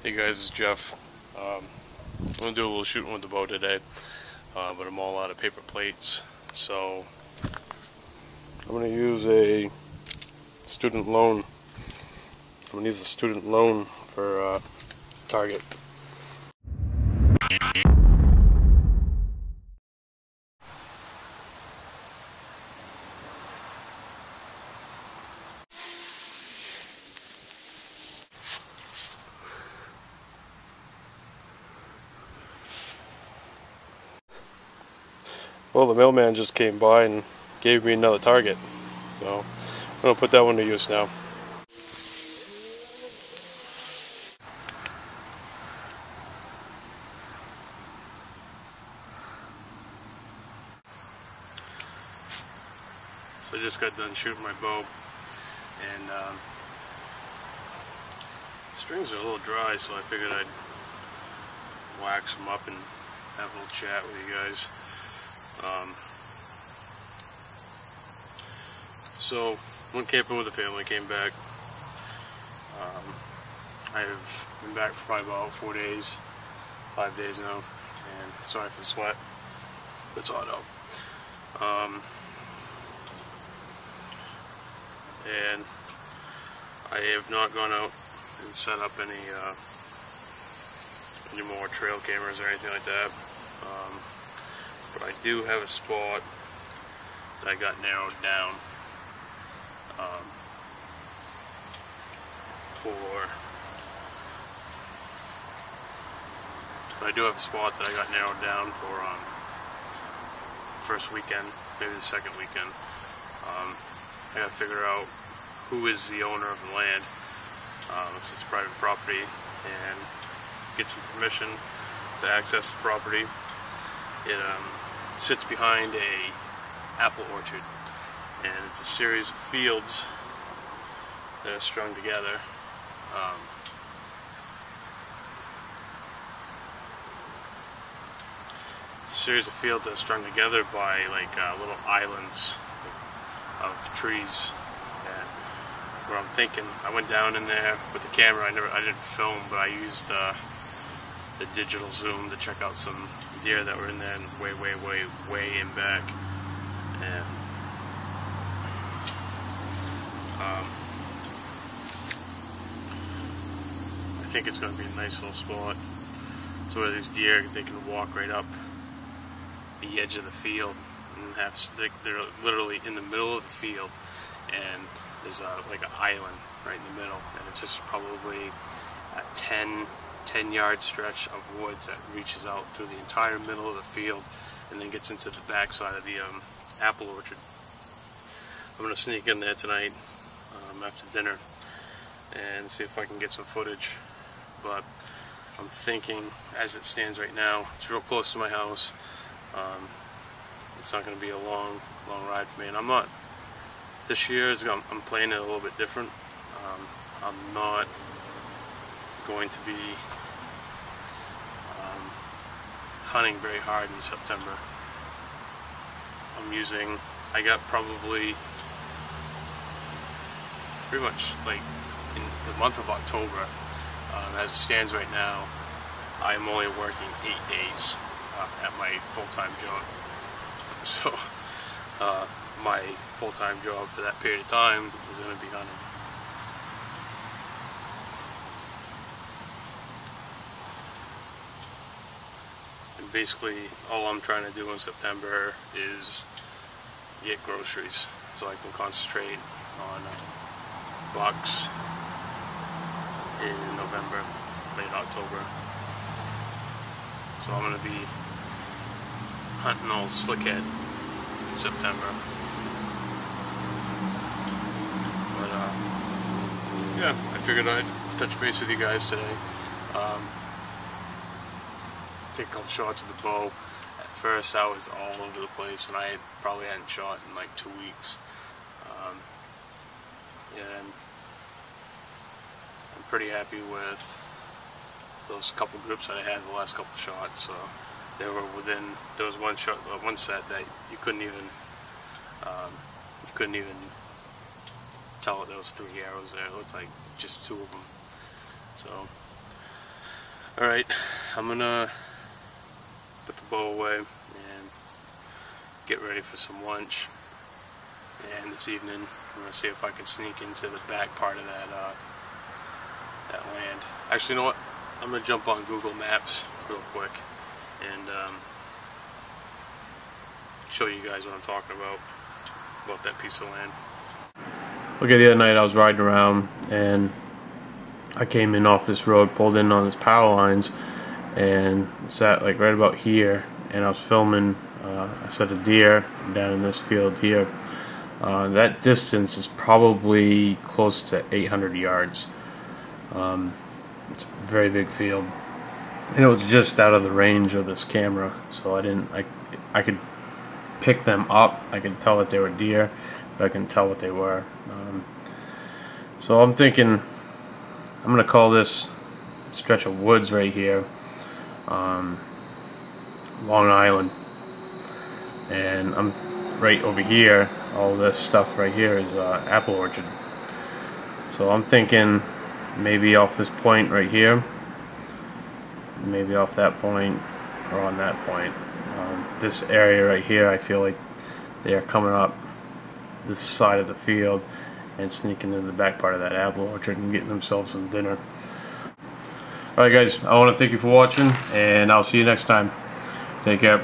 Hey guys, it's Jeff. I'm going to do a little shooting with the bow today, but I'm all out of paper plates, so I'm going to use a student loan. I'm going to use a student loan for target. Well, the mailman just came by and gave me another target, so I'm going to put that one to use now. So I just got done shooting my bow, and strings are a little dry, so I figured I'd wax them up and have a little chat with you guys. So went camping with the family, came back. I've been back for probably about 4 days, 5 days now, and sorry for the sweat. It's hot out. And I have not gone out and set up any more trail cameras or anything like that. But I do have a spot that I got narrowed down for first weekend, maybe the second weekend. I gotta figure out who is the owner of the land, since it's private property, and get some permission to access the property. It sits behind a apple orchard, and it's a series of fields that are strung together. It's a series of fields that are strung together by like little islands of trees. And what I'm thinking, I went down in there with the camera. I didn't film, but I used the digital zoom to check out some deer that were in there and way in back. And I think it's going to be a nice little spot. So where these deer, they can walk right up the edge of the field and they're literally in the middle of the field, and there's like an island right in the middle, and it's just probably a 10-yard stretch of woods that reaches out through the entire middle of the field and then gets into the backside of the apple orchard. I'm going to sneak in there tonight after dinner and see if I can get some footage, but I'm thinking, as it stands right now, it's real close to my house. It's not going to be a long ride for me, and I'm not. This year I'm playing it a little bit different. I'm not going to be hunting very hard in September. I got probably pretty much like in the month of October, as it stands right now, I'm only working 8 days at my full-time job. So my full-time job for that period of time is going to be hunting. And basically all I'm trying to do in September is get groceries so I can concentrate on bucks in November, late October. So I'm going to be hunting old slickhead in September. But yeah, I figured I'd touch base with you guys today. Take a couple shots of the bow. At first I was all over the place, and I probably hadn't shot in like 2 weeks. And I'm pretty happy with those couple groups that I had the last couple shots. So they were within. There was one set that you couldn't even tell that there was 3 arrows there. It looked like just 2 of them. So Alright, I'm gonna put the bow away and get ready for some lunch. And this evening, I'm gonna see if I can sneak into the back part of that land. Actually, you know what? I'm gonna jump on Google Maps real quick and show you guys what I'm talking about that piece of land. Okay, the other night I was riding around and I came in off this road, pulled in on this power lines, and sat like right about here, and I was filming a set of deer down in this field here. That distance is probably close to 800 yards. It's a very big field, and it was just out of the range of this camera, so I could pick them up. I could tell that they were deer, but I couldn't tell what they were. So I'm thinking I'm gonna call this stretch of woods right here Long Island, and I'm right over here. All this stuff right here is apple orchard. So I'm thinking maybe off this point right here, maybe off that point, or on that point. This area right here, I feel like they are coming up this side of the field and sneaking into the back part of that apple orchard and getting themselves some dinner. Alright guys, I want to thank you for watching, and I'll see you next time. Take care.